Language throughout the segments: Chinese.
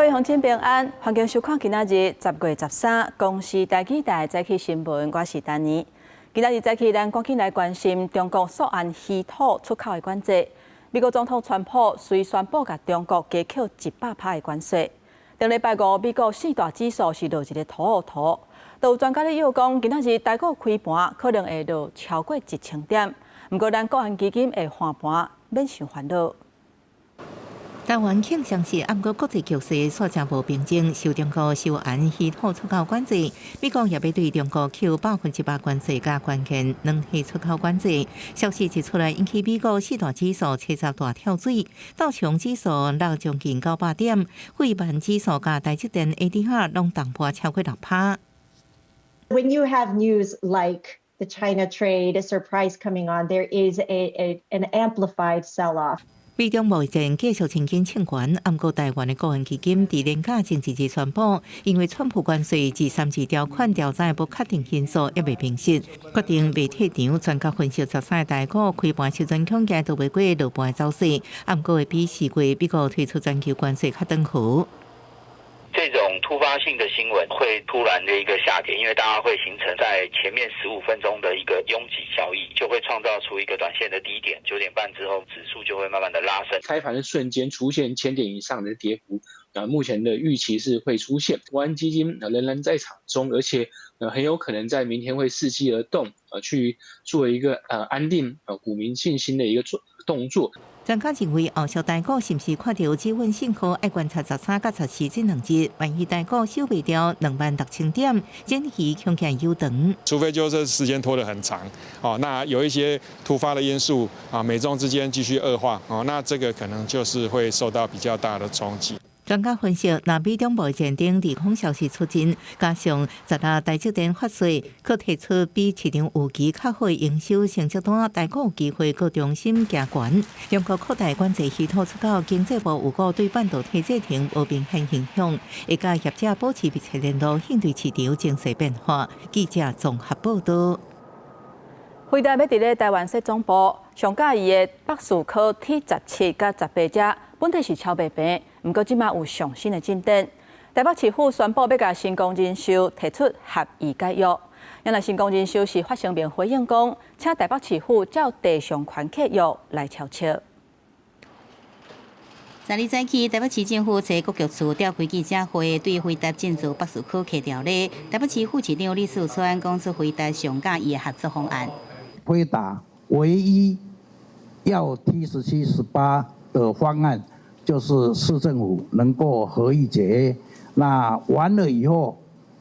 位乡亲平安，欢迎收看今仔日10月13公视台记台早起新闻，我是丹妮。今仔日早起，咱赶紧来关心中国索安稀土出口的管制。美国总统川普虽宣布甲中国加扣100%的关税，顶礼拜五美国4大指数是落一个土。都有专家咧预讲，今仔日台股开盘可能会落超过1000点。不过，咱国安基金会换盘，免伤烦恼。台湾庆相是暗过国际局势所正无平静，受中国收安稀土出口管制，美国也要对中国扣100%关税加关键软体出口管制。消息一出来，引起美国4大指数70大跳水，道琼指数落将近900点，费半指数加台积電 ADR 拢重破超过6%。When you have news like the China trade surprise coming on, there is an amplified sell-off. 美中贸易战继续千斤千悬，暗过台湾的国安基金伫年假前日宣布，因为川普关税至3次条款调查不确定因素也未平息，决定未退场。专家分析，13个台股开盘收全恐惊都未过落盘的走势，暗过会比4月美国推出全球关税较长久。这种突发性的新闻会突然的一个下跌，因为大家会形成在前面15分钟的一个拥挤交易，就会创造出一个短线的低点，9点半之后指数就会慢慢的拉升。开盘的瞬间出现1000点以上的跌幅，目前的预期是会出现。国安基金仍然在场中，而且很有可能在明天会伺机而动，去做一个安定股民信心的一个动作。专家认为，后续台股是不是看到基本信号？要观察13到14这2日，万一台股收未掉26000点，整体恐惊有长。除非就是时间拖得很长，那有一些突发的因素美中之间继续恶化，那这个可能就是会受到比较大的冲击。专家分析，若美中贸易战等利空消息出尽，加上10台积電发税，可提出比市场預期較好營收成績單，台股有機會更重心行懸。中國擴大管制稀土出口，經濟部有估對半導體製程無明顯影響，會甲業者保持密切聯絡，應對市場情勢變化。記者綜合報道。輝達要佇咧台灣設總部，上架伊的博士科 T17甲18隻，本體是超白平。不過，即馬有上新的進展。台北市府宣布要甲新工人壽提出合意解約。因為新工人壽是發聲明回應講，請台北市府照地上權契約來敲敲。昨日早起，台北市政府財局局處召開記者會，對輝達進駐博士科下條例。台北市副市長李樹川講出輝達上架伊的合作方案。輝達唯一要 T17、18的方案。就是市政府能够合意解约，那完了以后，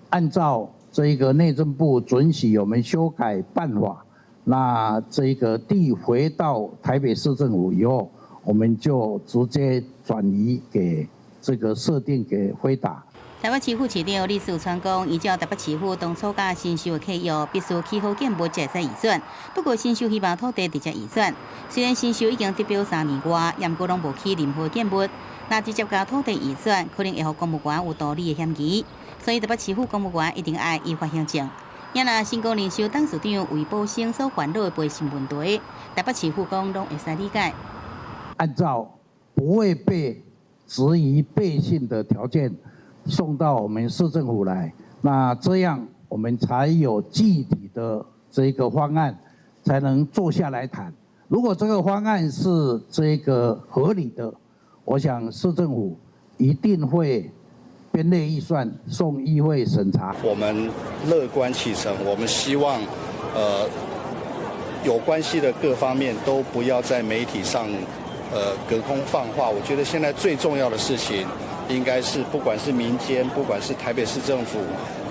按照这个内政部准许我们修改办法，那这个地回到台北市政府以后，我们就直接转移给这个设定给辉达。台北市副市长李树川讲，依照台北市府当初甲新秀的契约，必须起好建物才会移转。不过新秀希望土地直接移转，虽然新秀已经得标3年外，也毋过拢无起任何建物。那直接甲土地移转，可能会互公务员有道理的嫌疑，所以台北市府公务员一定爱依法行政。也若新工人寿董事长为保险所烦恼的赔偿问题，台北市府讲拢会使理解。按照不会被质疑背信的条件。送到我们市政府来，那这样我们才有具体的这个方案，才能坐下来谈。如果这个方案是这个合理的，我想市政府一定会编列预算送议会审查。我们乐观其成，我们希望有关系的各方面都不要在媒体上隔空放话。我觉得现在最重要的事情。应该是不管是民间，不管是台北市政府，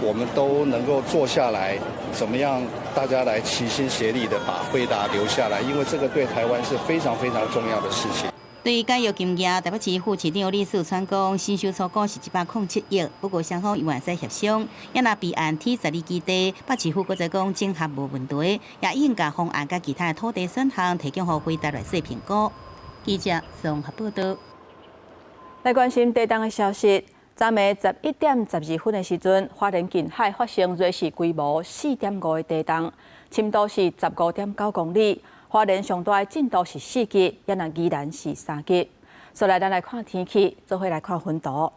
我们都能够坐下来，怎么样大家来齐心协力的把辉达留下来，因为这个对台湾是非常非常重要的事情。对于解约金额，台北市副市长李树川讲，新收初估是107亿，不过双方有完使协商，也若备案T12基地，北市府搁再讲整合无问题，也已经甲方案甲其他土地选项提供予辉达来做评估。记者综合报道。来关心地震的消息，昨暝11点12分的时阵，花莲近海发生瑞士规模4.5的地震，深度是15.9公里。花莲上大的震度是4级，也那宜兰是3级。所以咱来看天气，做伙来看云图。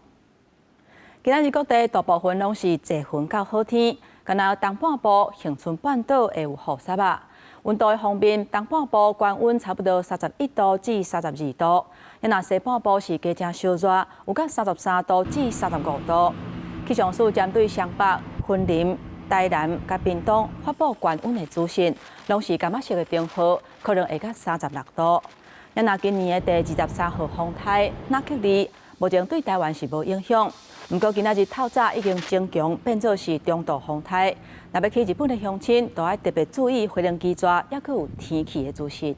今仔日各地大部分拢是侪云到好天，敢若东半部、恒春半岛会有雨雪啊。温度方面，东半部高温差不多31度至32度，若西半部是加正烧热，有到33度至35度。气象署针对湘北、云林、台南、甲屏东发布高温的资讯，拢是柑仔色的冰河，可能会到36度。若今年的第23号风台纳克利，目前对台湾是无影响。不过今仔日透早已经增强变作是中度风台，若要去日本的乡亲，都要特别注意飞行机抓，也佫有天气的资讯。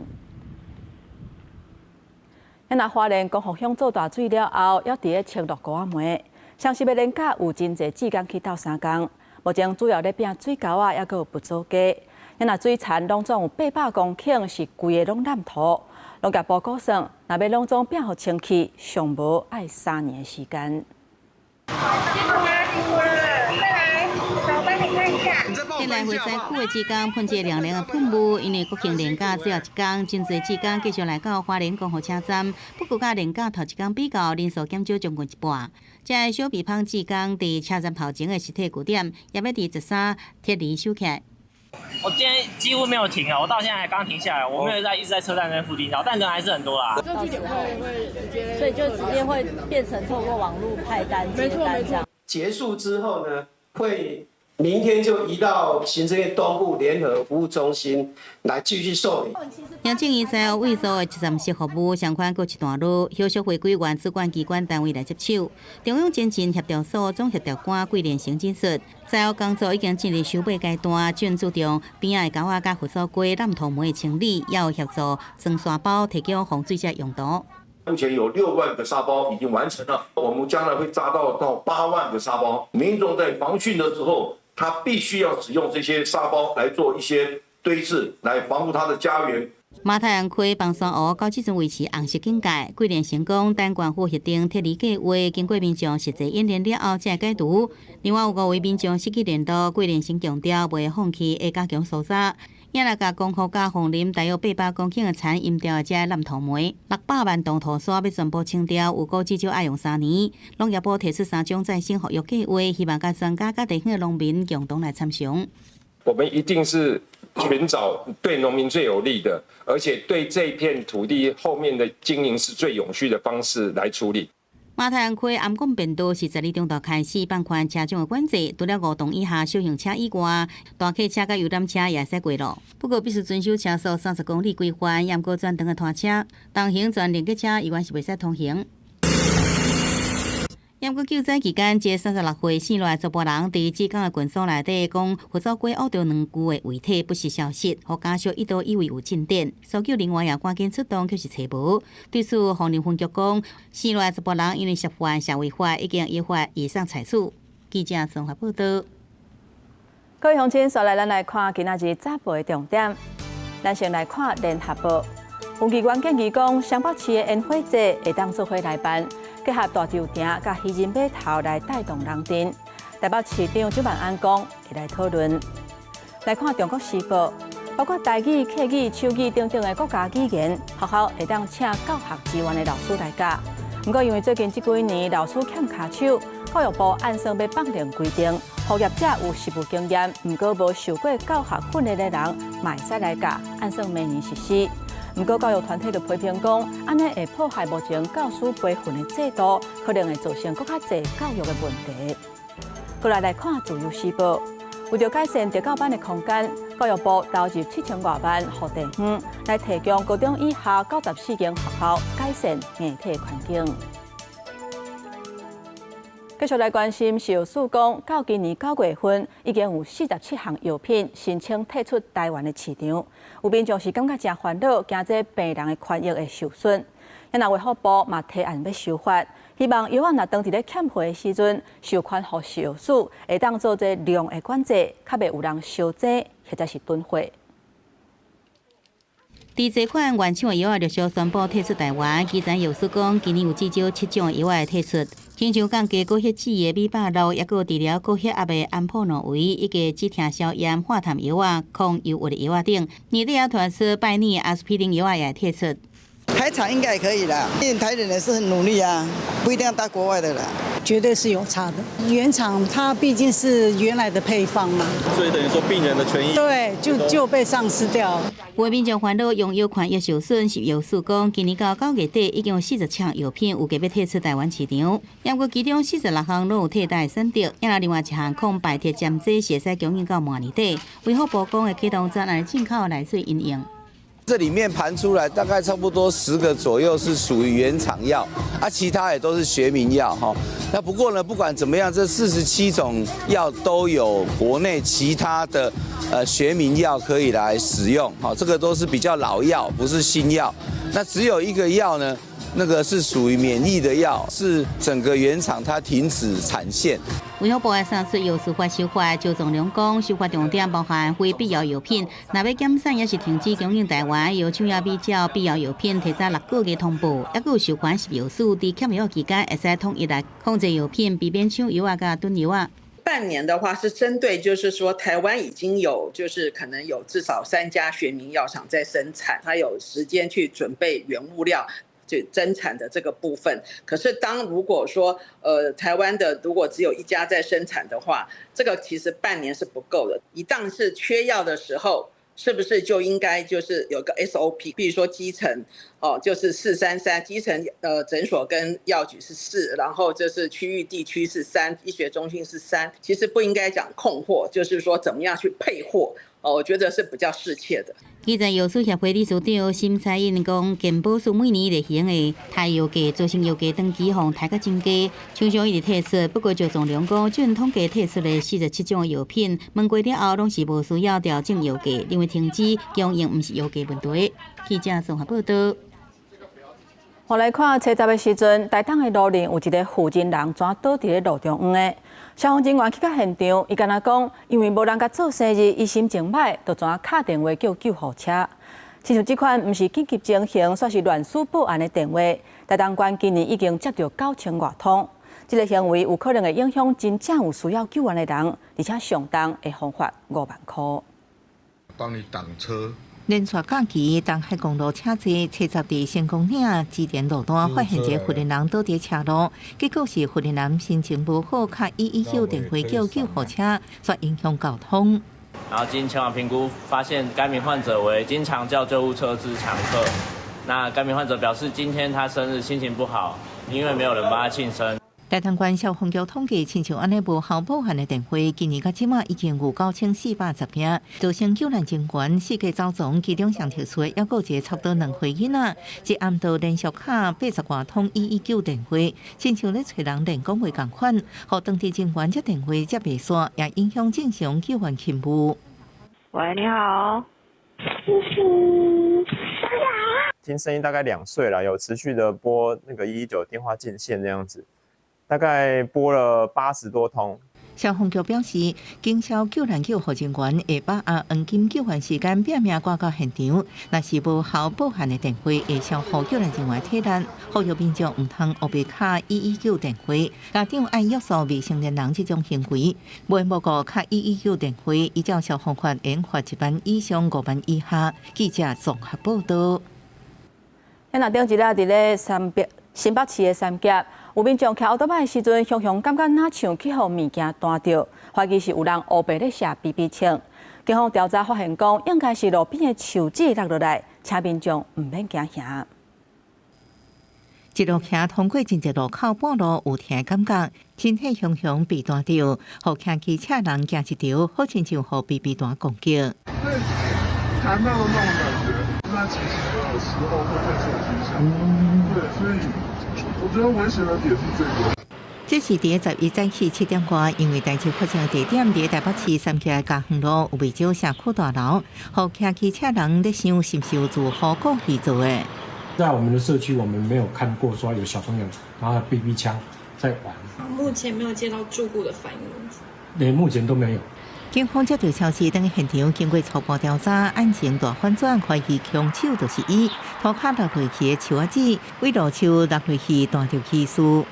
花莲光复乡做大水了后，要伫咧清落沟仔门，像是要连假有真侪志工去斗3工。目前主要咧拼水沟啊，也佫有不做鸡。水田拢总有800公顷是规个拢烂土。农业部估算，若要拢总变互清气，上无爱3年的时间。再来回西区的志工喷一亮亮的喷雾，因为国庆连假最后一天，真侪志工继续来到花莲光复车站。不过，甲连假头一天比较，人数减少将近一半。这小鼻芳志工伫车站头前的实体据点，也要伫13铁犁收起来。我今天几乎没有停啊，我到现在还刚停下来，我没有一直在车站那附近绕，但人还是很多啦。这据点会直接，所以就直接会变成透过网络派单接单这样。结束之后呢，会明天就移到行政院东部联合服务中心来继续受理。行政院在为所的集站式服务相关过一段路，后续回归原主管机关单位来接手。中央前进协调所总协调官桂莲行指出，在后工作已经进入收尾阶段，正注重边仔的沟仔甲附属街烂土门的清理，也有协助装沙包提供防水者用途。目前有6万个沙包已经完成了，我们将来会扎到8万个沙包。民众在防汛的时候，他必须要使用这些沙包来做一些堆置，来防护他的家园。马太阳区房山湖到即阵维持红色警戒，桂莲成功单管府协定铁犁计划经过民众实际演练了后才解除。另外有5位民众失去联络，桂莲先强调袂放弃，会加强搜查。也来甲光复甲凤林大约800公顷的田淹掉的这烂土煤，600万吨土沙要全部清掉，有估至少要用3年。农业部提出3种再生复育计划，希望甲专家甲地方的农民共同来参详。我们一定是寻找对农民最有利的，而且对这片土地后面的经营是最永续的方式来处理。马太阳区暗讲变道是12中度开始放宽车种的管制，除了5吨以下小型车以外，大客车甲游览车也使过路。不过必须遵守车速30公里规范，严过转长的拖车、重型全连接车，依然是袂使通行。严过救灾期间，一个36岁姓赖查甫人伫志工的群组内底讲，附属街挖到2具的遗体不实消息，互家属一度以为有进展，搜救人员也赶紧出动，却是找无。对此，凤林分局讲，姓赖查甫人因为涉犯社会法，已经依法移送裁处。记者综合报道。各位乡亲，再来咱来看今仔日早报的重点。咱先来看联合报，分局员建议讲，湘北市的烟火节会当做伙来办。结合大稻埕甲渔人码头来带动人阵，台北市长蒋万安讲会来讨论。来看中国时报，包括台语、客语、手语等等的国家语言，学校会当请教学资源的老师来教。不过因为最近这几年老师欠卡手，教育部按算要放定规定，学业者有实务经验，不过无受过教学训练的人，嘛会使来教，按算明年实施。不过，教育团体就批评讲，安尼会破坏目前教师培训的制度，可能会造成更较侪教育的问题。过来看《自由时报》，为了改善特教班的空间，教育部投入7000多万予地方，来提供高中以下94间学校改善硬体环境。继续来关心食药署讲，到今年9月份，已经有47项药品申请退出台湾的市场。有民众是感觉真烦恼，惊这病人的权益会受损。卫福部嘛提案要修法，希望药若当伫咧欠费的时阵，授权予食药署，会当做这量的管制，较袂有人烧济或者是囤货。伫这款原厂的药陆续宣布退出台湾，基层药师讲，今年有至少7种药会退出，亲像降低高血脂的米巴路，也有治疗高血压的安普诺维，以及止疼消炎化痰药抗忧郁的药等。年底也传出拜年的阿司匹林药也退出。台厂应该也可以啦，因为台人也是很努力啊，不一定要搭国外的啦。绝对是有差的，原厂它毕竟是原来的配方嘛，所以等于说病人的权益对就被丧失掉。有民众烦恼用药款药受损，是药师讲今年到9月底已经有40项药品有计要退出台湾市场，不过其中46项拢有替代选择，也有另外1项抗白铁针剂是会使供应到明年底。卫福部讲会启动专案进口来水应用。这里面盘出来大概差不多10个左右是属于原厂药，其他也都是学名药哈。那不过呢，不管怎么样，这47种药都有国内其他的学名药可以来使用，好，这个都是比较老药，不是新药。那只有一个药呢，那个是属于免疫的药，是整个原厂它停止产线。卫福部的3次药事法修法，周总量讲，修法重点包含非必要药品，若要减产也是停止供应台湾，由厂业比较必要药品提早6个月通报，也有授权是药师伫欠药期间会使统一来控制药品，避免抢药甲囤药啊。半年的话是针对，就是说台湾已经有，就是可能有至少3家学名药厂在生产，它有时间去准备原物料。就增产的这个部分，可是如果说台湾的如果只有1家在生产的话，这个其实半年是不够的。一旦是缺药的时候，是不是就应该就是有个 SOP， 比如说基层就是433，基层诊所跟药局是4，然后就是区域地区是3，医学中心是3。其实不应该讲控货，就是说怎么样去配货。我觉得是比较适切的。基层药师协会理事长심彩英讲，健保署每年例行的台药价、造成药价长期互抬甲真低，厂商一直退出。不过就总量讲，就统计退出的47种药品，问过了后拢是无需要调整药价，因为停止供应毋是药价问题。记者综合报道。我来看初10的时阵，台东的路林有一个负责人怎倒伫咧路中央的。消防人员去到现场，伊敢若讲，因为无人甲做生意，伊心情歹，就怎敲电话叫救护车。亲像这款毋是紧急情形，煞是乱数报案的电话，台东县今年已经接到9000多通。这个行为有可能会影响真正有需要救援的人，而且上当会罚款5万块。帮你挡车。连续假期，东海公路车祸，车闸伫成功岭支电路段发现一个富人人倒伫车路，结果是富人人心情不好，敲119电话叫救护车，所影响交通。然后经前往评估，发现该名患者为经常叫救护车之常客。那该名患者表示，今天他生日，心情不好，因为没有人帮他庆生。台东县消防局统计，亲像安尼无效报案的电话，今年到即马已经有9410件，造成救援人员4个遭踪，其中上特殊的，还有一个差不多2岁囡仔，一暗道连续敲80多通119电话，亲像咧找人连讲话共款，互当地人员接电话接袂煞，也影响正常救援勤务。喂，你好。听声音大概2岁了，有持续的拨那个119电话进线这样子。大概拨了80多通。消防局表示，经销救援救护人员会把黄金救援时间拼命赶到现场，若是无效报案的电话，会消耗救援人员体力，呼吁民众唔通胡别敲119电话。家长爱约束未成年人这种行为，未无过敲119电话，依照消防法应罚1万以上5万以下。记者综合报道。咱那顶一日伫咧新北市的三甲，有民众骑奥多摆的时阵，常常感觉哪像去互物件弹到，怀疑是有人乌白咧射 BB 枪。警方调查发现讲，应该是路边的树枝落落来，请民众唔免惊吓。一路骑通过真济路口半路有听感觉，身体熊熊被弹到，互骑机车人行一条，好亲像互 BB 弹攻击。对，弹到的那种感觉，那其实有时候会被受惊吓。对，所以我觉得危险的点是这个。这是伫11早起7点多，因为代志发生的地点伫台北市三甲嘉亨路，有未少社区大楼，互骑机车人咧想是不是有住户故意做的。在我们的社区，我们没有看过说有小朋友拿着 BB 枪在玩。目前没有接到住户的反应。连目前都没有。警方接到消息，等现场经过初步调查，案情大反转，怀疑凶手就是伊，涂骹落落去的树仔子，为路树落落去弹着起司。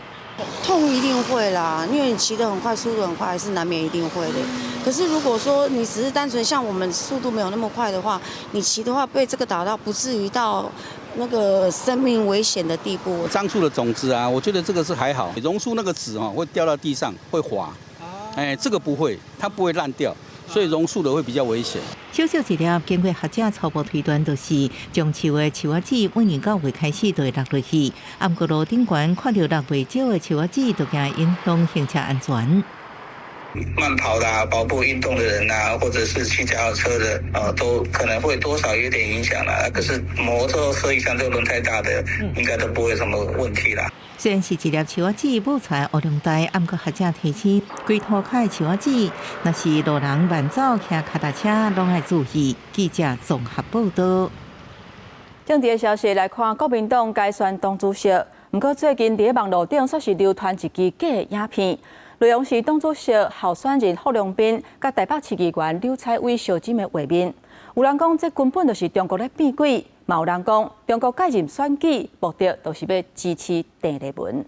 痛一定会啦，因为你骑得很快，速度很快，还是难免一定会的。可是如果说你只是单纯像我们速度没有那么快的话，你骑的话被这个打到，不至于到那个生命危险的地步。樟树的种子啊，我觉得这个是还好，榕树那个籽会掉到地上会滑，这个不会，它不会烂掉。所以榕树的会比较危险。小小一粒，经过学者初步推断，就是从树的树仔籽每年9月开始就会落落去。不过路顶悬看到落袂少的树仔籽，就惊影响行车安全。慢跑的跑步运动的人或者是骑脚踏车的都可能会多少有点影响啦。可是摩托车以上这个轮胎大的，应该都不会有什么问题啦。虽然是一粒树仔籽补出来乌量大，不过学者提醒，规涂骹的树仔籽，若是路人慢走、骑脚踏车，拢要注意。记者综合报道。政治的消息来看，国民党改选党主席，不过最近伫网络顶说是流传一支假的影片。内容是党主席候选人郝龙斌甲台北市议员刘彩薇小姊的画面。有人讲这根本就是中国咧变鬼，嘛有人讲中国介入选举目的就是要支持郑丽文。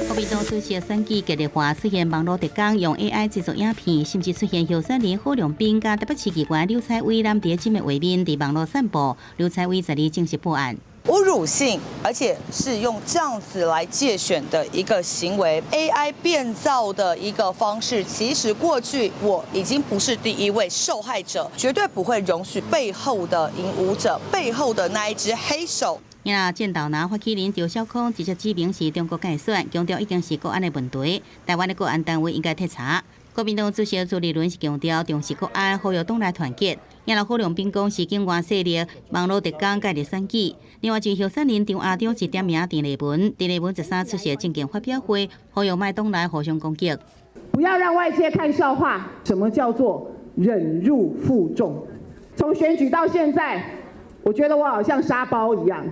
国民党主席选举激烈化，出现网络特工用 AI 制作影片，甚至出现候选人郝龙斌甲台北市议员刘彩薇男爹姊的画面伫网络散播。刘彩薇昨日正式报案。侮辱性，而且是用这样子来介选的一个行为 ，AI 变造的一个方式。其实过去我已经不是第一位受害者，绝对不会容许背后的引武者、背后的那一只黑手。见到发起人赵少康直接指明是中国介选，强调已经是国安的问题，台湾的国安单位应该彻查。国民党主席朱立伦是强调重视国安，呼吁党内团结。郝龙斌讲是境外势力网络特工介入选举。另外，就候选人张亚中是点名郑丽文13出席政见发表会，呼吁卖党内互相攻击。不要让外界看笑话，什么叫做忍辱负重？从选举到现在，我觉得我好像沙包一样，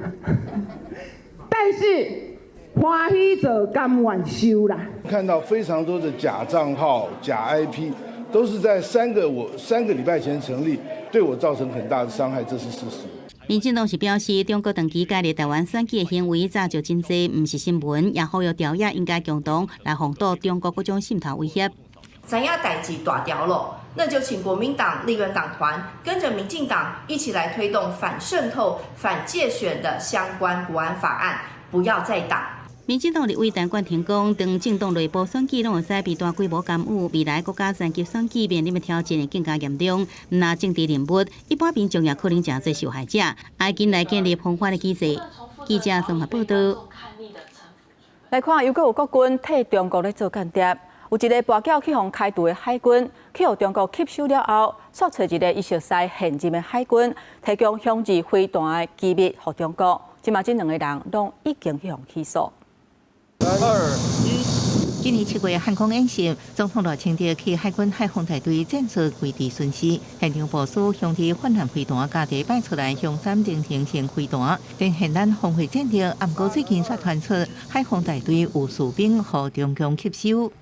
但是。欢喜就甘愿收啦。看到非常多的假账号、假 IP， 都是在3个礼拜前成立，对我造成很大的伤害，这是事实。民进党是表示，中国长期介入台湾选举的行为早就真济，不是新闻，也呼吁朝野应该共同来防堵中国各种渗透威胁。知影代志大条了，那就请国民党立院党团跟着民进党一起来推动反渗透、反介选的相关国安法案，不要再挡。民进党立委陈冠廷讲，当政党内部选举拢会使被大规模干预，未来国家三级选举面临的挑战会更加严重。那政治人物，一般民众也可能成为受害者，要紧来建立防范的机制。记者综合报道。来看，又有国军替中国咧做间谍，有一个跋筊去互开除的海军，去互中国吸收了后，索取一个伊熟悉现任的海军，提供响指飞弹的机密予中国。即马这2个人拢已经去互起诉。今年7月汉光演习，总统赖清德去海军海防大队战术基地巡视，现场部署向地反舰飞弹，家己摆出来向3定型型飞弹，连现咱峰会战略。不过最近却传出海防大队有士兵互中共吸收。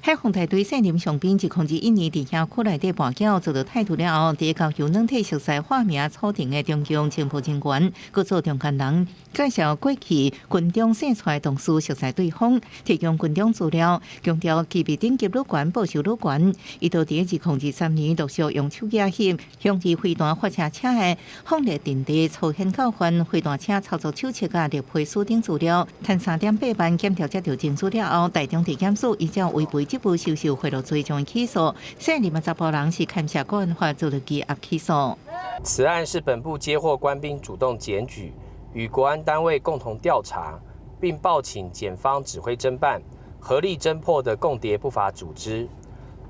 海防大队现任上兵自2001年伫遐区内底跋筊做到态度了后，第一交由软体熟悉化名锁定的中共情报人员，佮做中间人介绍过去军中生出来同事熟悉对方，提供军中资料，强调机密等级愈悬，报酬愈悬。伊到伫2023年陆续用手机翕向至飞弹发射车的放列阵地粗现交换飞弹车操作手册甲列配锁定资料，趁3.8万检调接到证书了后，台中地检署依照违背。这部收受贿赂罪将起诉，现任10个人是砍下国安法做了羁押起诉。此案是本部接获官兵主动检举，与国安单位共同调查，并报请检方指挥侦办，合力侦破的共谍不法组织。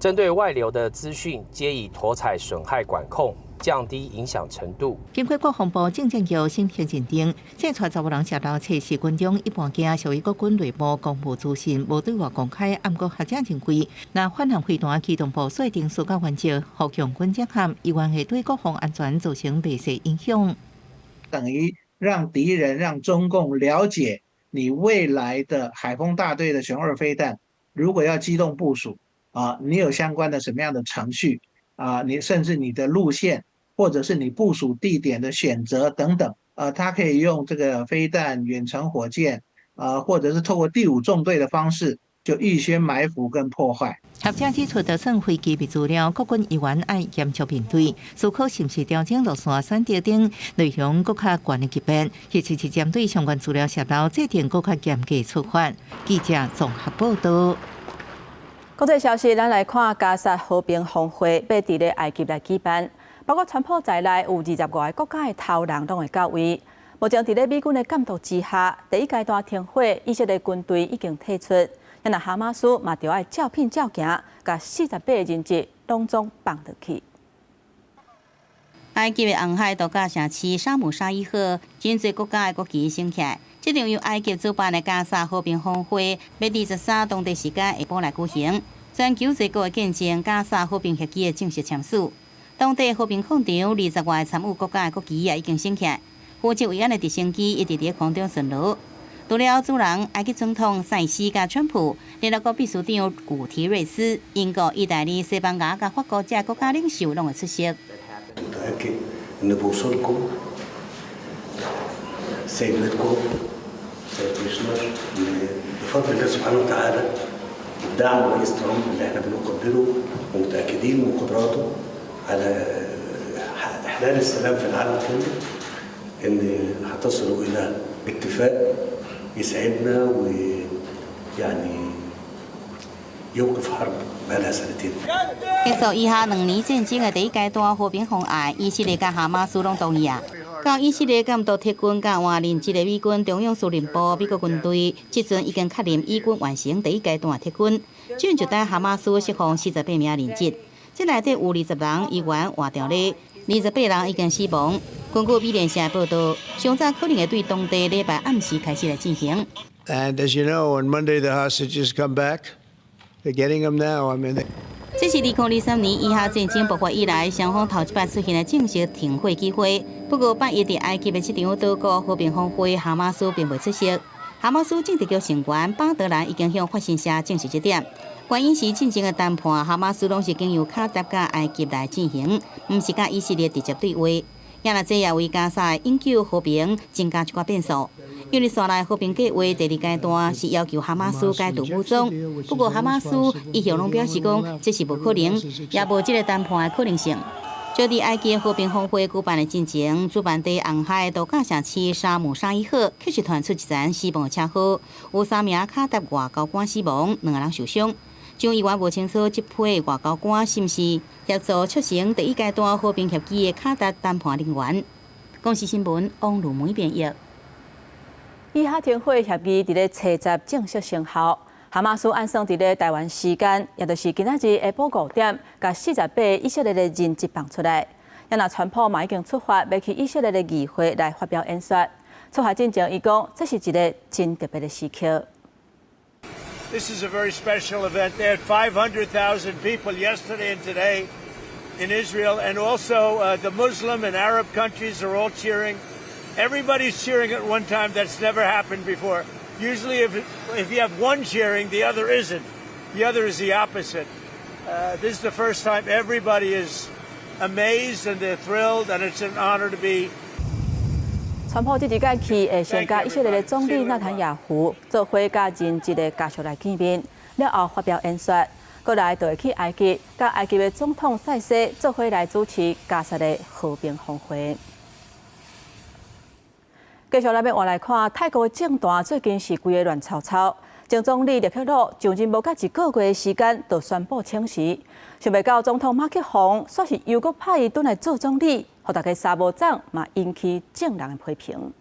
针对外流的资讯，皆以妥采损害管控，降低影响程度。经过国防部政治局审核认定，这出10个人涉盗窃是军中一般件属于国军内部公务资讯，无对外公开。不过学者认为，那反舰飞弹机动部锁定苏家原则，互强军结合，依然会对国防安全造成微小影响。等于让敌人、让中共了解你未来的海空大队的雄2飞弹，如果要机动部署你有相关的什么样的程序你甚至你的路线，或者是你部署地点的选择等等，它可以用这个飞弹、远程火箭或者是透过第5纵队的方式，就预先埋伏跟破坏。学者指出，就算飞机被资料，国军依然爱严肃面对，思考是不是调整路线选择等内容更较悬的级别，或者是针对相关资料泄露制定更较严格处罚。记者综合报道。国际消息，咱来看加沙和平峰会要伫咧埃及来举办，包括川普在内有20外个国家的头人拢会到位。目前伫咧美军的监督之下，第一阶段停火，以色列军队已经退出。那哈马斯嘛，就要照片照行，甲48个人质拢总放落去。埃及的红海度假城市沙姆沙伊赫，真侪国家的国旗升起来。这场由埃及主办的加沙和平峰会，要伫13当地时间下晡来举行。全球侪国会见证加沙和平协议的正式签署。当地和平广场20外参与国家的国旗也已经升起来。负责维安的直升机一直伫空中巡逻。除了主人埃及总统塞西甲川普、联合国秘书长古提瑞斯、英国、意大利、西班牙甲法国这国家领袖拢会出席。متأكد إن بوصولكم سيبلغكم سيشمل بفضل الله سبحانه وتعالى ودعم رئيس ترامب اللي احنا بنقدره ومتأكدين من قدراته على إحلال السلام في العالم كله إن هتصلوا إلى اتفاق يسعدنا ويعني يوقف حرب بقالها سنتين。结束以下2年战争的第一阶段和平方案，以色列甲哈马斯拢同意啊。到以色列监督铁军甲换任一个美军中央司令部美国军队，即阵已经确认以军完成第一阶段铁军，准就等哈马斯释放48名人质。这内底有20人依然活着咧，28人已经死亡。根据美联社报道，上早可能会对当地礼拜暗时开始来进行。And as you know, on Monday the hostages come back. They're getting them now. I mean. 这是2023年以下战争爆发以来，双方头一摆出现的正式停火机会。不过，8月伫埃及的这场岛国和平峰会，哈马斯并未出席。哈马斯政治局成员巴德兰已经向发信社证实这点。原因是进行的谈判，哈马斯拢是经由卡达甲埃及来进行，毋是甲以色列直接对话。也若这也为加沙永久和平增加一寡变数。因为线内和平计划第2阶段是要求哈马斯解除武装，不过哈马斯一向拢表示讲这是无可能，也无这个谈判的可能性。就伫埃及和平峰会举办的进前，主办地红海度假城市沙姆沙伊赫确实传出一层死亡的车祸，有3名卡达外交官死亡，2个人受伤。将议员无清楚这批外交官是毋是协助促成第一阶段和平协议的卡达谈判人员。公视新闻王如梅编译。以哈停火协议伫咧7日正式生效。哈马斯按算伫咧台湾时间，也就是今仔日下晡5点，甲48个以色列的人质放出来。也那川普嘛已经出发，要去以色列的议会来发表演说。出发之前，伊讲这是一个真特别的时刻。This is a very special event. They had 500,000 people yesterday and today in Israel, and also the Muslim and Arab countries are all cheering. Everybody's cheering at one time. That's never happened before. Usually if you have one cheering, the other isn't. The other is the opposite. This is the first time everybody is amazed and they're thrilled, and it's an honor to be. 川普这次假期会先甲以色列的总理纳坦雅胡做伙甲人质的家属来见面，了后发表演说，过来就会去埃及，甲埃及的总统塞西做伙来主持加沙的和平峰会。继续来换来看，泰国的政坛最近是规个乱糟糟。前总理列克洛上任无甲1个月的时间，就宣布请辞。想袂到总统马克宏煞是又搁派伊转来做总理，互大家沙无长嘛引起正人的批评。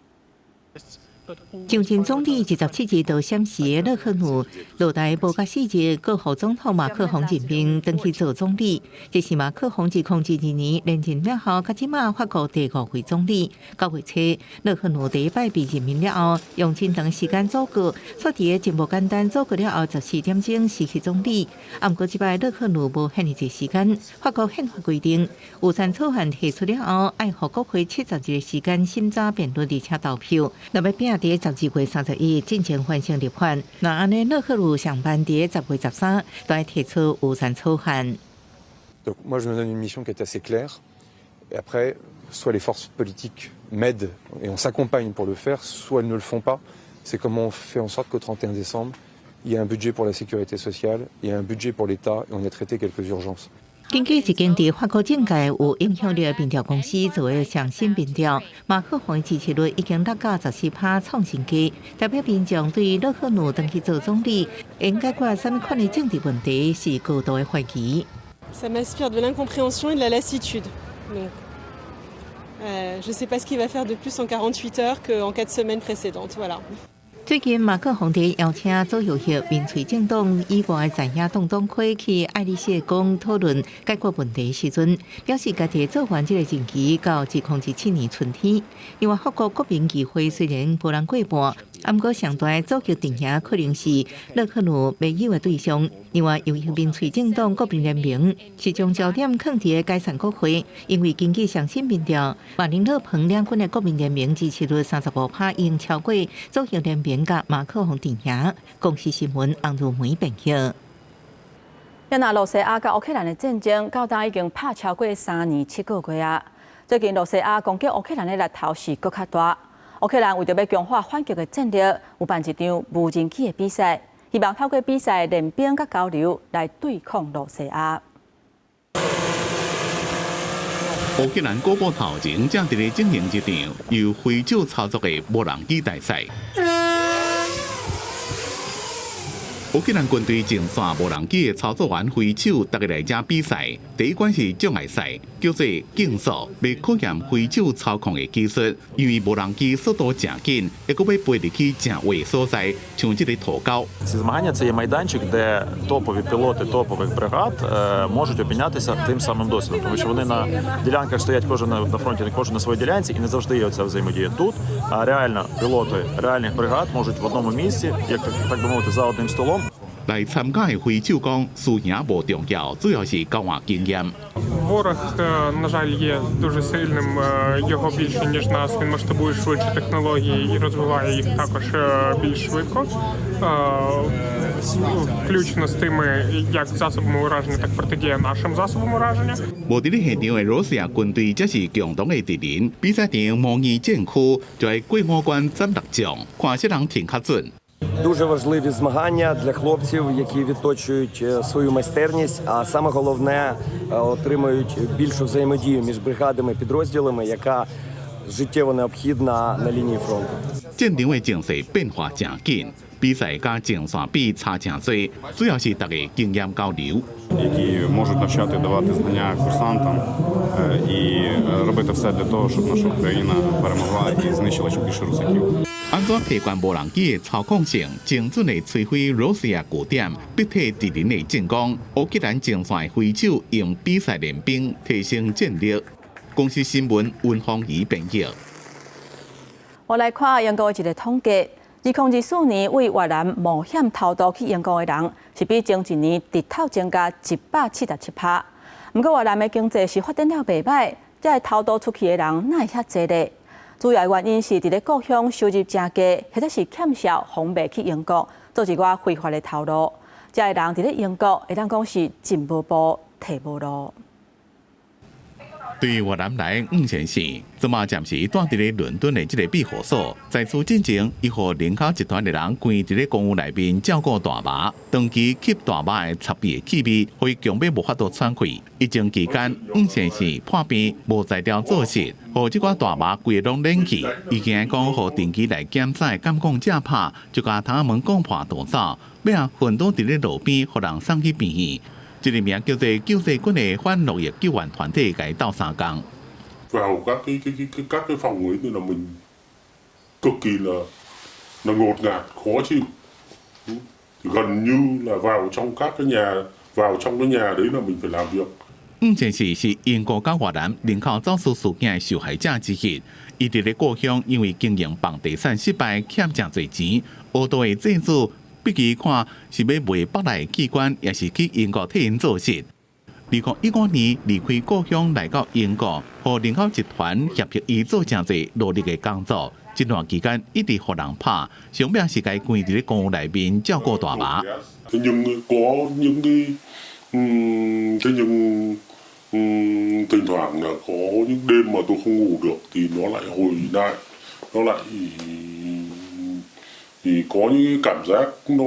上任总理27日到闪时的勒克努落台无甲4日，各副总统马克宏任命登去做总理。这是马克宏自2012年连任了后，甲即马法国第5位总理。9月初，勒克努第一摆被任命了后，用真长时间组阁，煞伫个真无简单组阁了后14点钟辞去总理。毋过即摆勒克努无遐尼济时间，法国宪法规定，有三草案提出了后，爱互国会70日时间审查辩论而且投票。若要拼伫12月31日进行完成立法，那安尼勒克鲁上班伫10月13都要提出有三草案。Donc moi je me donne une mission qui est assez claire. Et après, soit les forces politiques m'aident et on s'accompagne pour le faire, soit elles ne le font pas. C'est comment on fait en sorte qu'au 31 décembre, il y a un budget pour la sécurité sociale, il y a un budget pour l'État, et on y a traité quelques urgences. 根据一间伫法国政界有影响力的民调公司做的上新民调，马克宏的支持率已经达到14%创新高，代表民众对于勒克努当去做总理，应解决什么款的政治问题是高度的怀疑。Ça m'inspire de l'incompréhension et de la lassitude. Donc, je ne sais pas ce qu'il va faire de plus en 48 heures qu'en 4 semaines précédentes. Voilà. 最近，马克宏伫邀请左右翼民粹政党以外在野党党魁去爱丽舍宫讨论解决问题时阵，表示家己做完这个任期到2017年春天。另外，法国国民议会虽然无人过半，不过上大的阻击定型可能是勒克努盟友的对象。另外，由于民粹政党国民联盟是将焦点放伫个解散国会，因为根据上新民调，马林勒彭两军的国民联盟支持率35%，已经超过左翼联盟甲马克宏阵营。公司新闻红如梅报道。约拿罗西亚甲乌克兰的战争到今已经拍超过3年7个月啊！最近罗西亚攻击乌克兰的力头是搁较大。乌克兰为着要强化反击的战略，有办一场无人机的比赛，希望透过比赛练兵甲交流来对抗罗西亚。乌克兰古堡头前正伫咧进行一场由挥手操作的无人机大赛。乌克兰军队竞选无人机的操作员挥手，大家来遮比赛。第一关是障碍赛，叫做竞速，要考验挥手操控的技术。因为无人机速度正紧，还佫要飞入去正位所在，像这个土沟。Ці змагання це є майданчик, де топові пілоти топових бригад можуть обмінятися тим самим досвідом, тому що вони на ділянках стоять кожен на фронті, кожен на своїй ділянці, і не завжди є оця взаємодія. Тут реально пілоти реальних бригад можуть в одному місці, як так би мовити, за одним столом. 来参加的挥手讲，输赢无重要，主要是交换经验。Ворог, на жаль, є дуже сильним. Його більше ніж нас. Він масштабує швидше технології і розвиває їх також більш швидко, включно з тими, як засобами ураження, так протидія нашим засобам ураження. 无伫咧现场的罗西亚军队则是共同的敌人。比赛场模拟战区就喺过马关斩六将，看些人挺较准。 Дуже важливі змагання для хлопців, які відточують свою майстерність, а саме головне отримують більшу взаємодію між бригадами, підрозділами, яка життєво необхідна на лінії фронту. 战场的情势变化正紧，比赛甲竞选比差正多，主要是大家经验交流。 які можуть навчати, давати знання курсантам і робити все для того, щоб наша Україна перемогла і знищила ще більше русаків. 安怎提悬无人机的操控性，精准的摧毁罗西亚据点，逼退敌人的进攻。乌克兰精选挥手用比赛练兵，提升战力。公司新闻温芳怡编译。我来看英国的一个统计，2024年为越南冒险逃渡去英国的人，是比前一年直头增加177%。不过越南的经济是发展了袂歹，这逃渡出去的人哪会遐济呢？ 主要原因是伫咧故乡收入正低，或者是欠少方便去英国，做一寡非法的头路。这个人伫咧英国，会当讲是进无步，退无路。 对越南来5先生，即马暂时住伫咧伦敦的这个庇护所。在此之前，伊和人口集团的人关伫咧公寓内面照顾大麻，长期吸大麻的插鼻气味，互伊强迫无法度喘气。疫情期间，5先生破病无在调做事，互即寡大麻规个拢冷去。伊惊讲，互定期来检查监控正拍，就甲窗门讲破逃走，尾啊昏倒伫咧路边，互人送去病院。 一个名叫做救世军的反农业救援团体，甲伊斗相共。Vào các cái phòng ấy thì là mình cực kỳ là ngột ngạt, khó chịu. Gần như là vào trong các cái nhà, vào trong cái nhà đấy là mình phải làm việc. 5先生是英国甲越南人口走私事件的受害者之一。伊伫咧故乡，因为经营房地产失败，欠真侪钱，学到的制度。 必须看是要卖北来器官，也是去英国替因做事。2015年离开故乡来到英国，和人口集团协助伊做真侪努力的工作。这段期间一直互人拍，上面是该关伫咧公寓内面照顾大麻。Nhưng có những thế nhưng thỉnh thoảng là có những đêm mà tôi không ngủ được thì nó lại hồi lại, nó lại thì có những cảm giác nó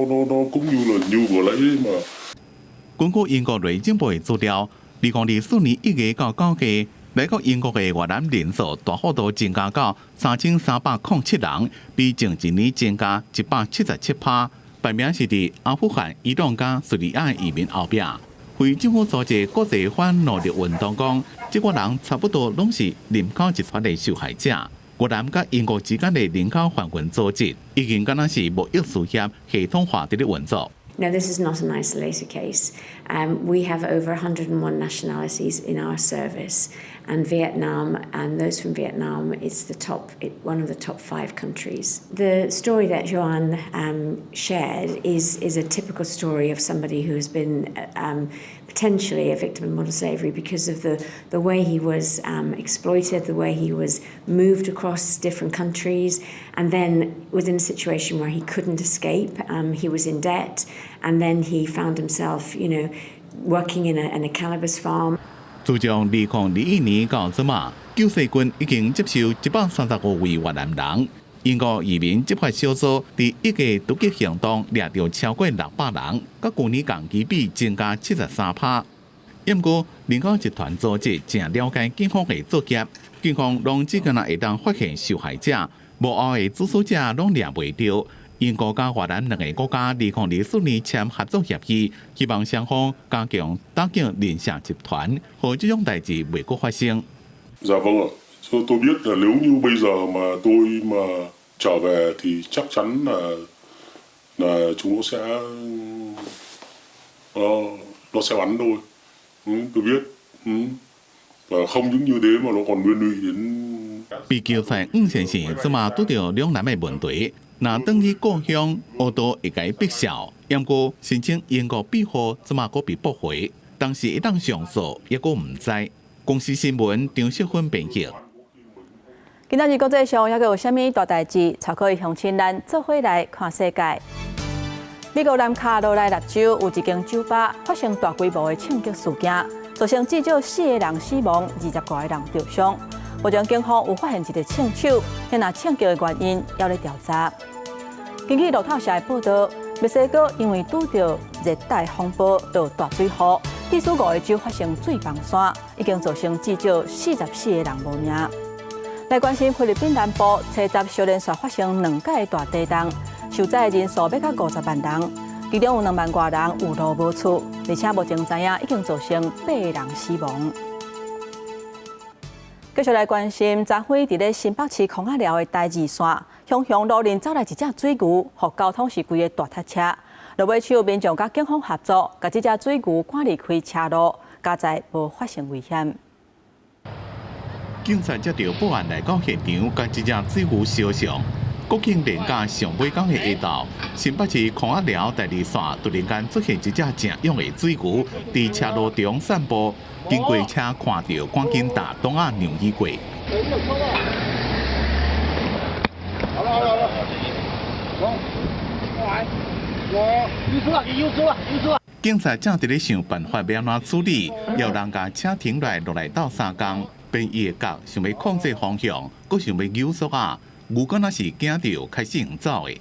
cũng như là như vừa nãy mà. 根據英國內政部嘅資料，2024年1月到9月，來到英國嘅越南人數大幅度增加到3307人，比前一年增加177%。排名是伫阿富汗、伊朗加敘利亞移民後壁。非政府組織國際反奴隸運動講，這個人差不多攏是林口集團嘅受害者。越南甲英國之間嘅人口販運組織已經敢若是無益事業系統化地運作。No, this is not an isolated case. We have over 101 nationalities in our service, and Vietnam, and those from Vietnam, it's one of the top 5 countries. The story that Joanne shared is a typical story of somebody who has been potentially a victim of modern slavery because of the way he was exploited, the way he was moved across different countries, and then was in a situation where he couldn't escape. He was in debt, and then he found himself, working in a cannabis farm. 自從2021年到即馬，救世軍已經接受135位越南人。英國移民執法小組喺1月突擊行動掠到超過600人，甲去年同期比增加73%。不過，人口集團組織正了解警方嘅作業，警方攏只敢若會當發現受害者，無後嘅主使者攏掠袂到。英國甲越南兩個國家2024年簽合作協議，希望雙方加強打擊連鎖集團，讓這種代志袂閣發生。Dạ vâng ạ. Tôi biết là nếu như bây giờ mà tôi mà trở về thì chắc chắn là chúng nó sẽ bắn thôi. Tôi biết. Và không những như thế mà nó còn liên lụy đến. 被救出5先生即馬拄到兩難嘅問題。若等去故鄉，學校會該必笑，不過申請英國庇護，即馬閣被駁回，當時會當上訴，抑閣唔知。公司新聞張淑芬編輯。今仔日國際上還有啥物大代誌？超可以鄉親咱做伙來看世界。美國南卡羅來納州有一間酒吧發生大規模的槍擊事件，造成至少4個人死亡，20多個人受傷。目前警方有發現一個槍手，現那槍擊的原因還在調查。根據路透社的報道，墨西哥因為拄到熱帶風暴到大水雨，第4個州發生水崩山，已經造成至少44個人無命。來關心菲律賓南部車閘小連續發生2屆大地震，受災的人數要到50萬人，其中有2萬多人有路無厝，而且目前知影已經造成8個人死亡。繼續來關心昨暉佇咧新北市孔仔寮的台二線，雄雄路連走來一隻水牛，互交通事故的大塞車。落尾手民眾甲警方合作，甲這隻水牛趕離開車路，加在無發生危險。警察接到報案來到現場，甲這隻水牛燒傷。國慶連假上尾港的下晝，新北市孔仔寮台二線突然間出現一隻正勇的水牛，佇車路中散步。經過車看到，趕緊打東亞讓伊過。警察正伫咧想辦法要安怎處理，要人家車停落來鬥三工，便伊個角想要控制方向，佫想要扭縮啊，牛敢若是驚到開始用走的。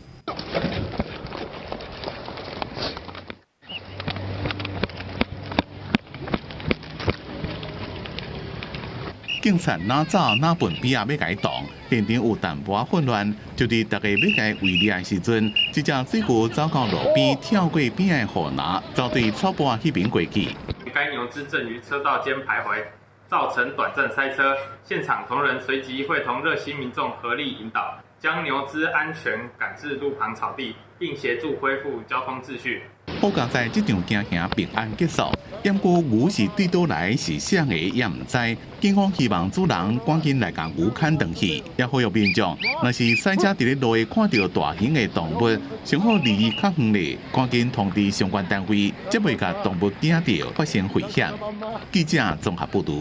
警察哪走哪奔邊啊要解動，現場有淡薄混亂。就伫大家要解圍獵的時陣，一隻水牛走到路邊，跳過邊的護欄，走對草坡迄邊過去。該牛隻正於車道間徘徊，造成短暫塞車。現場同仁隨即會同熱心民眾合力引導，將牛隻安全趕至路旁草地，並協助恢復交通秩序。好在在這場行行平安結束。不過牛是對倒來是啥個也唔知，警方希望主人趕緊來將牛牽回去，也呼籲民眾，若是賽車佇咧路下看到大型的動物，上好離伊較遠咧，趕緊通知相關單位，才袂甲動物驚到發生危險。記者綜合報道。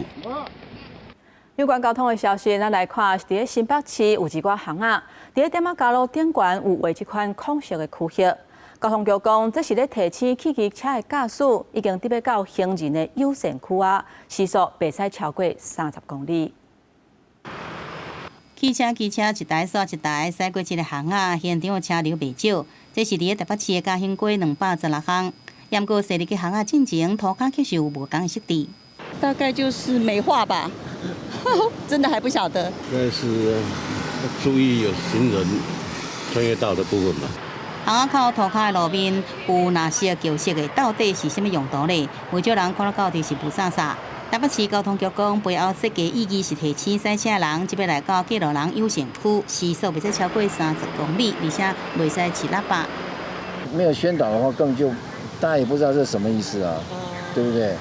有關交通的消息，咱來看是佇新北市有一寡巷仔，佇咧點仔交路頂懸有畫一款恐色的區域。交通局講，這是咧提醒汽機車的駕駛已經特別到行人的優先區啊，時速袂使超過30公里。汽车一台刷一台驶过这个巷仔，现场车流袂少。这是伫台北市的嘉兴街216巷。不过，驶入去巷仔进前，涂骹确实有无同的设置。大概就是美化吧，真的还不晓得。应该是注意有行人穿越道的部分吧。巷仔口涂骹的路面有哪些旧色的，到底是什么用途呢？为少人看到到底是不啥啥。台北市交通局讲，背后设计意义是提醒赛车人，即要来到过路人优先区，时速袂使超过30公里，而且袂使骑喇叭。没有宣导的话，根本就大家也不知道这是什么意思啊，对不对？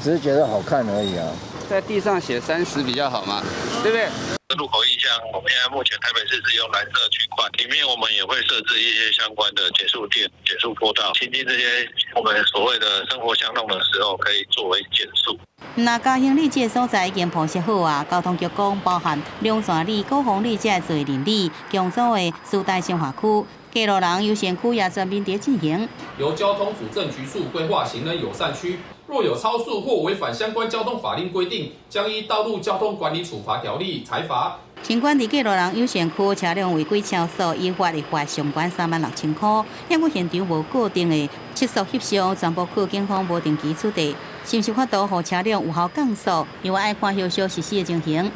只是觉得好看而已啊。在地上写30比较好嘛，对不对？路口意向，我们现在目前台北市是用蓝色区块，里面我们也会设置一些相关的减速垫、减速坡道，行经这些我们所谓的生活巷弄的时候，可以作为减速。那嘉兴里这个所在已经铺设好啊，交通局讲包含龙山里、高雄里这个做邻里，共组的四大生活区。过路人优先区也全面在进行。由交通主政局处规划行人友善区，若有超速或违反相关交通法令规定，将依《道路交通管理处罚条例》裁罚。尽管伫过路人优先区车辆违规超速，依法会罚上管36000块，因为现场无固定的测速翕相，全部区警方无定期处理，是不是法度让车辆有效降速？另外爱看后续实施的情形。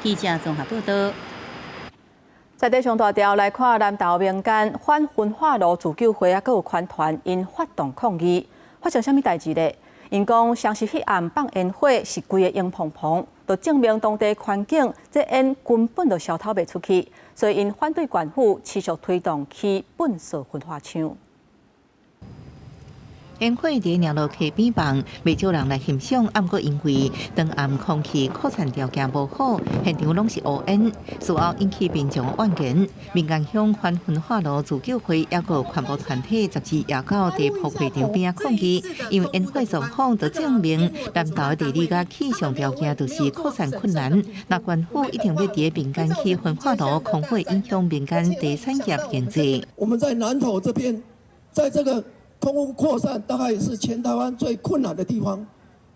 记者综合报道。在地上大条来看，南投民间反焚化炉自救会啊，阁有款团因发动抗议，发生什么代志呢？因讲相信迄暗放烟火是规个烟蓬蓬，就证明当地环境这烟根本就消透袂出去，所以因反对县府持续推动去本色焚化厂。烟火伫鸟路溪边放，未少人来欣赏。不过因为当暗空气扩散条件无好，现场拢是乌烟，事后引起民众怨言。民间向反焚化炉自救会也有环保团体12夜到地铺会场边抗议，因为烟火状况就证明南投的地理甲气象条件就是扩散困难。那县府一定要伫民间去焚化炉，恐会影响民间第产业经济。我们在南投这边，在这个空污扩散大概是全台湾最困难的地方，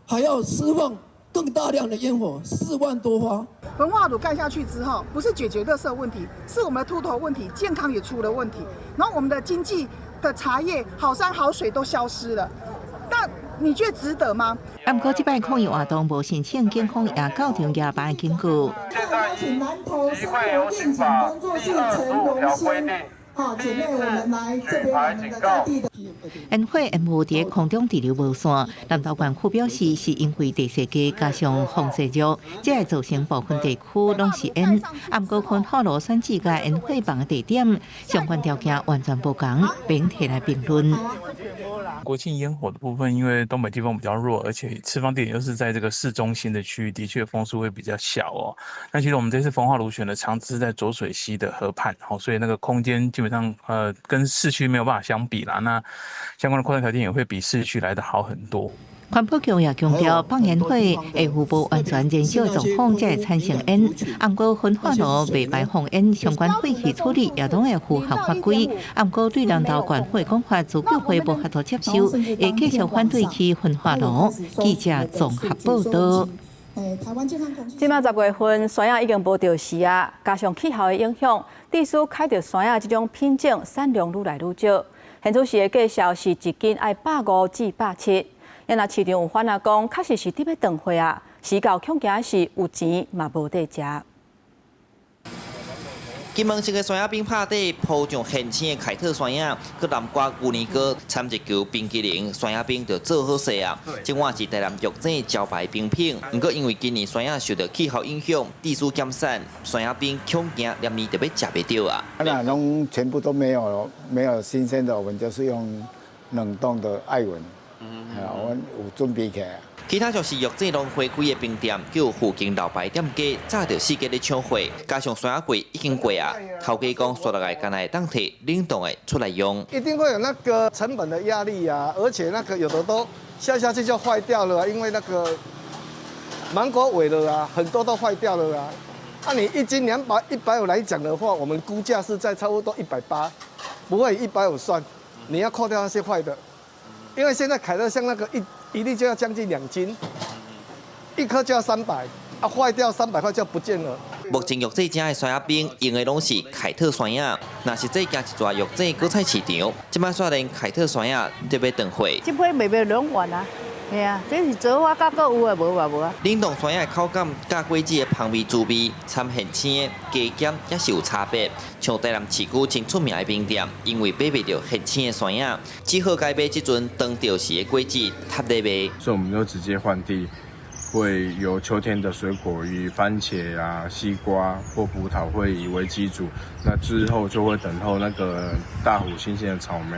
还要释放更大量的烟火，4万多发。焚化炉盖下去之后，不是解决垃圾问题，是我们的秃头问题，健康也出了问题。然后我们的经济的茶叶、好山好水都消失了，那你觉得值得吗？不过，这摆抗议活动无申请警方也到场夜班的警告。请南投市府电警工作室陈荣先。好，姐妹，我们来这边我们的在地的。烟火烟雾伫空中滞留无线，南投县府表示是因为地势低加上风势弱，这会造成部分地区拢是烟。不过焚化炉选址甲烟火放的地点相关条件完全不同，并提来评论。国庆烟火的部分，因为东北季风比较弱，而且释放地点又是在这个市中心的区域，的确风速会比较小哦。那其实我们这次焚化炉选的场址是在浊水溪的河畔，所以那个空间基本上跟市区没有办法相比啦。那相关的扩散条件也会比市区来得好很多。环保局也强调，放烟火会符合安全燃烧状况才会产生烟。不过焚化炉未排放烟相关废气处理也拢会符合法规。不过对南投县府讲法，自救会无法度接受，会继续反对去焚化炉。记者综合报道。今麦10月份，山野已经无钓时啊，加上气候的影响，地区开钓山野这种品种产量愈来愈少。现出时的介绍是1斤要150至170。因若市场有反啊讲，确实是伫要断货啊，时到恐惊是有钱嘛无得食。金门一个山野冰拍底铺上现青的凯特山野，佮南瓜牛年糕掺一球冰淇淋，山野冰就做好势啊！尽管是台南玉井招牌冰品，不过因为今年山野受到气候影响，地区减产，山野冰恐惊连年就要食袂到啊！那拢全部都没有新鲜的，我们就是用冷冻的艾文。我们有准备起来。其他就是玉井农会开的冰店，叫附近老牌店家，早着4家咧抢货，加上山野柜已经过啊。头家讲，刷落来干来当摕冷冻的出来用。一定会有那个成本的压力啊，而且那个有的都下去就坏掉了，因为那个芒果萎了啊，很多都坏掉了啊。那你1斤150来讲的话，我们估价是在差不多180，不会以150算，你要扣掉那些坏的。因为现在凯特像那个一粒就要将近2斤，1颗就要300，坏掉300块就不见了。目前玉制正的山药饼用的拢是凯特山药，若实际加一撮玉制果菜市场，即摆虽然凯特山药特别长货。即批袂拢完啊。 系啊，这是做法甲个有诶，无嘛无啊。冷冻山药的口感甲果子的香味滋味，掺现青的加减也是有差别。像台南市区真出名的名店，因为买袂到现青的山药，只好改买这阵当钓时的果子搭来卖。所以我们就直接换地，会有秋天的水果，以番茄啊、西瓜或葡萄会以为基础，那之后就会等候那个大湖新鲜的草莓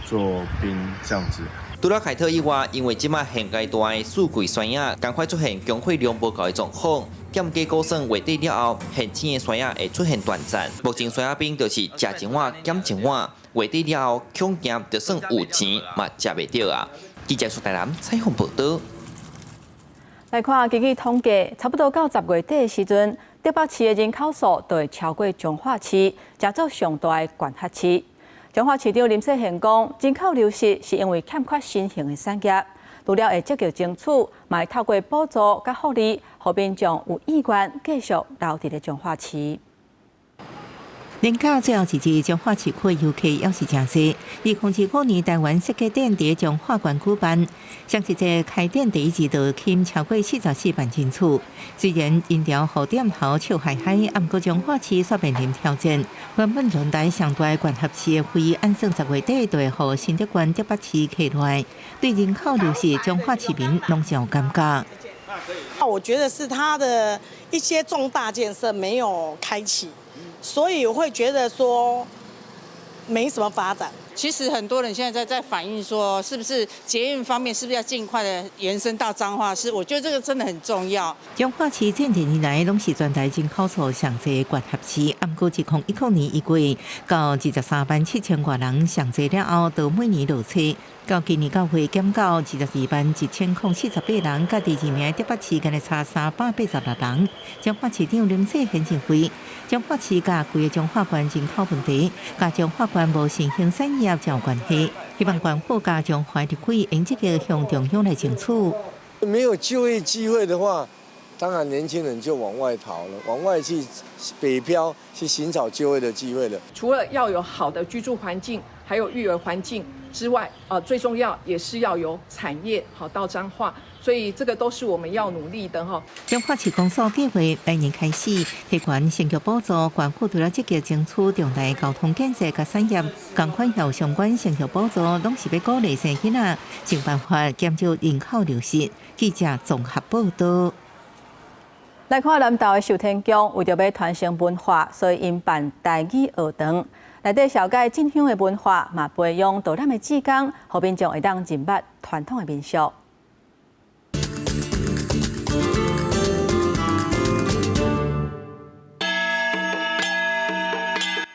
做冰这样子。 除了凯特以外，因为即卖现阶段的四季山药赶快出现供货量不高的状况，减价估算月底了后，现青的山药会出现短暂。目前山药饼就是食一碗减一碗，月底了后恐惊就算有钱嘛食袂到啊！记者苏台南采访报道。来看根据统计，差不多到10月底的时阵，台北市的人口数就会超过彰化市，加做上大的管辖市。 彰化市长林世贤讲，人口流失是因为欠缺新型的产业，除了会积极争取，嘛会透过补助甲福利，让民众有意愿继续留伫咧彰化市。 年假最后一日，彰化市区游客也是真多。2015年台湾设计展伫彰化馆举办，上一届开展第一日就吸超过44万人次。虽然因条雨点头笑嗨嗨，不过彰化市煞面临挑战。原本全台上大管辖市的会按算10月底就会予新竹县、台北市开来，对人口流失，彰化市民拢是有感觉。我觉得是他的一些重大建设没有开启。 所以我会觉得说没什么发展。其实很多人现在反映说，是不是捷运方面是不是要尽快的延伸到彰化市？我觉得这个真的很重要。彰化市这几年来拢是全台人口数上侪管辖市，不过2019年1月到23万7000多人上侪了后，到每年落车。 到今年9月减到22万1048人，甲第二名台北市间差386人。彰化市长林世贤认为，彰化市甲规个彰化县人口问题，甲彰化县无新兴产业有关系。希望县府加彰化地区应积极向中央来争取。没有就业机会的话，当然年轻人就往外跑了，往外去北漂，去寻找就业的机会了。除了要有好的居住环境，还有育儿环境。 之外，最重要也是要有产业好到彰化，所以这个都是我们要努力的哈。彰化市公所计划来年开始提悬升级补助，县府除了积极争取重大交通建设甲产业，同款有相关升级补助，拢是要鼓励生囡仔想办法减少人口流失。记者综合报道。来看南投的寿天宫，为着要传承文化，所以因办台语学堂。 内底了解镇乡的文化，嘛培养导览的志工，让民众会当认捌传统的民俗。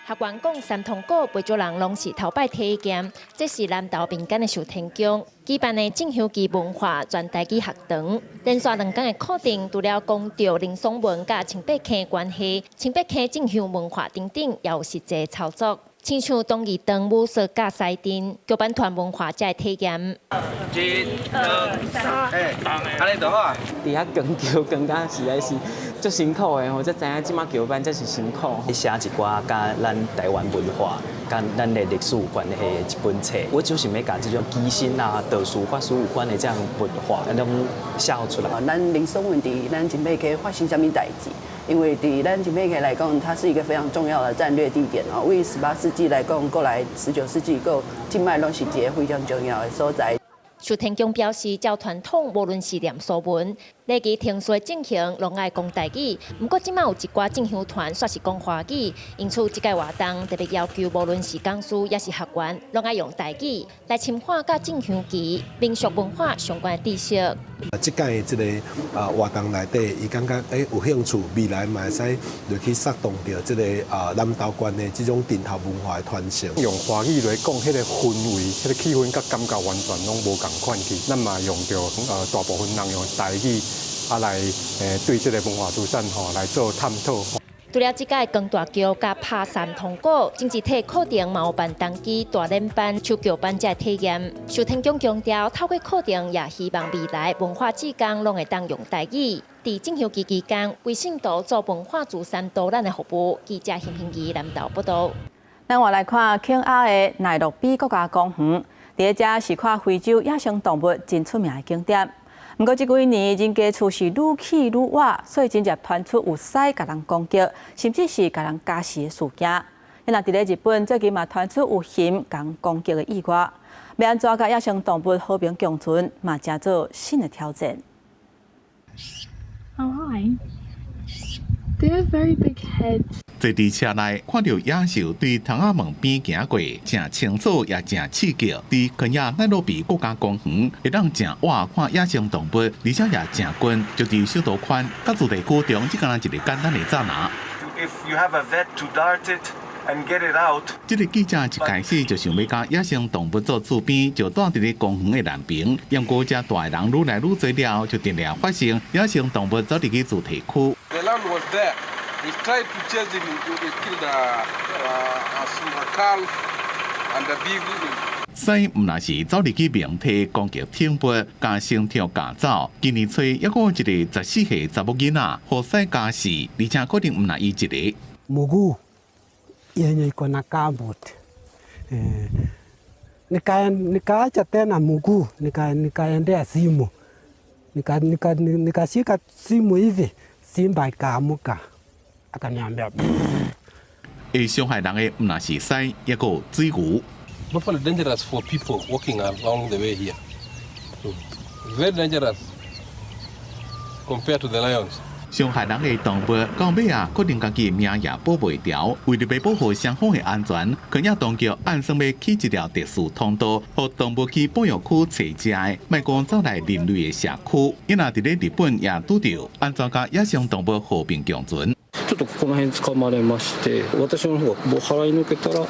学员讲，三通古不少人拢是头摆体验。这是南投民间的寿天宫举办的镇乡期文化全台语学堂，连续2天的课程，除了讲到林松文甲清北溪关系，清北溪镇乡文化等等，也有实际操作。 亲像东义堂武术甲西阵，举办团文化才会体验。1、2、3，安尼就好啊。伫遐讲桥讲甲实在是足辛苦的吼，才知影即马桥班才是辛苦。写一寡甲咱台湾文化、甲咱的历史有关系的一本册，我就是要甲这种基心啊、道术、法术有关的这样文化，拢写出来。咱林松文伫咱前辈可以发生什么代志？ 因为对咱前辈来讲，它是一个非常重要的战略地点哦。为18世纪来讲，过来19世纪，够境脉拢是一个非常重要的所在。寿天宫表示，照传统，无论是念书文，礼仪停税进行，拢爱讲台语。不过，即马有一寡进香团煞是讲华语，因此即届活动特别要求，无论是讲师也是学员，拢爱用台语来深化甲进香期民俗文化相关的知识。即届这个活动内底，伊感觉有兴趣，未来嘛会使落去策动着这个南投县的这种伝統文化的传承。用华语来讲，迄个氛围、迄个气氛甲感觉完全拢无共款去。咱嘛用着大部分人用台语来对这个文化资产来做探讨。除了这届光大桥甲爬山通过，政治体课程嘛有办当机大练班、手桥班这体验。寿天宫强调，透过课程也希望未来文化志工拢会当用台语。伫正休期间，为信徒做文化慈善导览的服务。记者邢平仪南投报道。咱我来看庆阿的奈洛比国家公园，伫遮是看非洲野生动物真出名的景点。不过，这几年人家厝是愈起愈歪，所以真正传出有狮甲人攻击，甚至是甲人加死的事件。那伫咧日本，最近嘛传出有熊甲人攻击的意外，要安怎甲野生动物和平共存，嘛真做新的挑战。Oh hi. They have very big heads. 坐伫车内看到野兽对窗仔门边行过，正清楚也正刺激。伫肯亚奈罗比国家公园，会当正活看野生动物，而且也正近，就伫首都圈、甲主题区中，只敢一个简单的栅栏。If you have a vet to dart it and get it out。这个记者一开始就想要甲野生动物做主编，就住伫咧公园的南边。不过这大人愈来愈多了，就定了发现野生动物走入去主题区。The lamb was there. We tried to chase it. We killed a calf and a big eagle. 狮唔那是走入去明体攻击天拨，加心跳加走。今年初，还有一个14岁查某囡仔，互狮加死，而且可能唔那伊一个。Mugu, yenye iko na kabut. Nikaacha tena mguu, nikaendea simu, nikashika simu hivi, simba ikaamuka, akaniambia. 会伤害人的唔那是狮，一个水牛。Buffalo dangerous for people walking along the way here. Very dangerous compared to the lions. 伤害人的动物，到尾啊，可能家己命也保袂掉。为了要保护双方的安全，肯亚当局按算要起一条特殊通道，让动物去保育区找食的，莫讲走来人类的社区。因为伫咧日本也拄着安怎甲野生動物和平共存。ちょっとこの辺掴まれまして、私の方が払い抜けたら。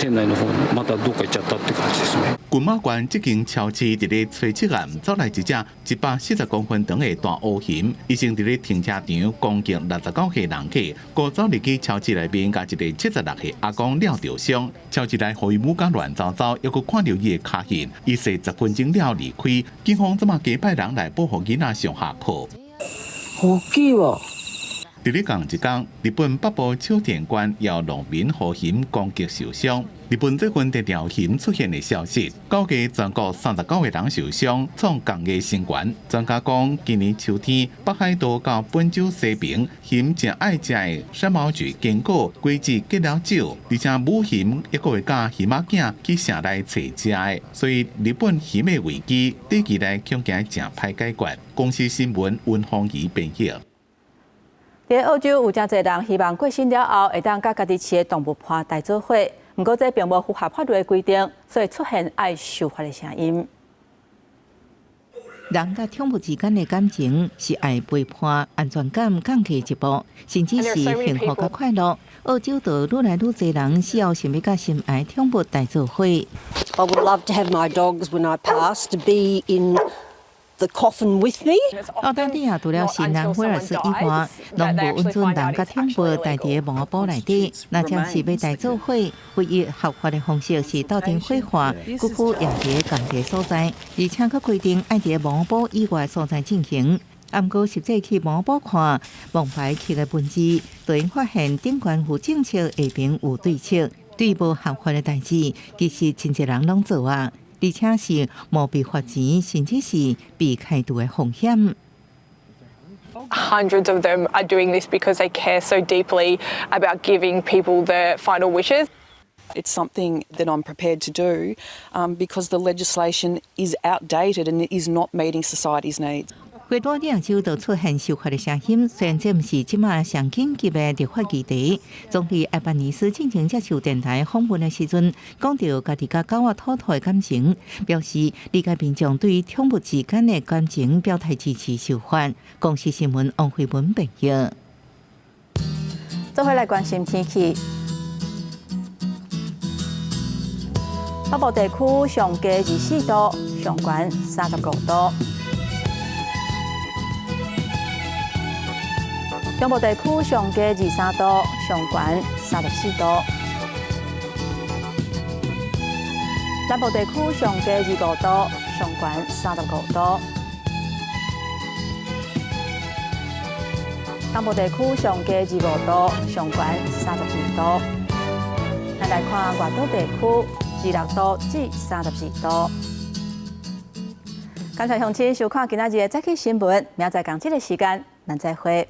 店内の方またどっか行っちゃったって感じですね。群马县这间超市伫咧初七暗走来一只140公分长的大乌熊，医生伫咧停车场攻击69岁人客，过走入去超市内面，甲一个76岁阿公了着伤。超市内互伊母甲乱糟糟，又搁看到伊的脚印，伊说10分钟了离开。警方怎么加派人来保护囡仔上下课？好奇哦！伫咧同一天，日本北部秋田县有农民互熊攻击受伤。日本最近得条熊出现的消息，估计全国39个人受伤，创同个新高。专家讲，今年秋天北海道到本州西平，熊正爱食的山毛榉坚果季节结了少，而且母熊还会甲熊仔囝去城内找食的，所以日本熊的危机短期内恐惊正歹解决。公司新闻温芳仪编译。伫澳洲有真侪人希望过身了后会当甲家己饲的动物伴大做伙，不过这并无符合法律的规定，所以出现爱受罚的声音。人甲宠物之间的感情是爱陪伴、安全感降低一步，甚至是幸福甲快乐。澳洲岛愈来愈多人需要想要甲心爱宠物大做伙。I would love to have my dogs when I pass to be in the coffin with me. 澳大利亚除了新南威尔斯以外，拢无允准人甲宠物带伫个墓堡内底。那将是要大做伙，唯一合法的方式是斗阵火化，骨枯也伫共一个所在，而且佮规定爱伫个墓堡以外所在进行。毋过实际去墓堡看，墓牌刻的文字，就会发现顶悬有正册，下边有对册。对无合法的代志，其实真侪人拢做啊。而且是无被罚钱，甚至是被开除的风险。Hundreds of them are doing this because they care so deeply about giving people their final wishes. It's something that I'm prepared to do because the legislation is outdated and it is not meeting society's needs. 许多亚洲都出现受罚的声音，虽然这不是即马上紧急的立法议题。总理艾班尼斯进行接受电台访问的时阵，讲到家己甲狗仔兔兔的感情，表示理解民众对于宠物之间的感情表态支持受罚。公司新闻王慧文编译。做回来关心天气。北部地区上低24度，上悬35度。中部地区上低23度，上悬34度；南部地区上低25度，上悬35度；东部地区上低25度，上悬32度。咱来看外岛地区26度至32度。感谢乡亲收看今仔日的早起新闻，明仔载同这个时间，咱再会。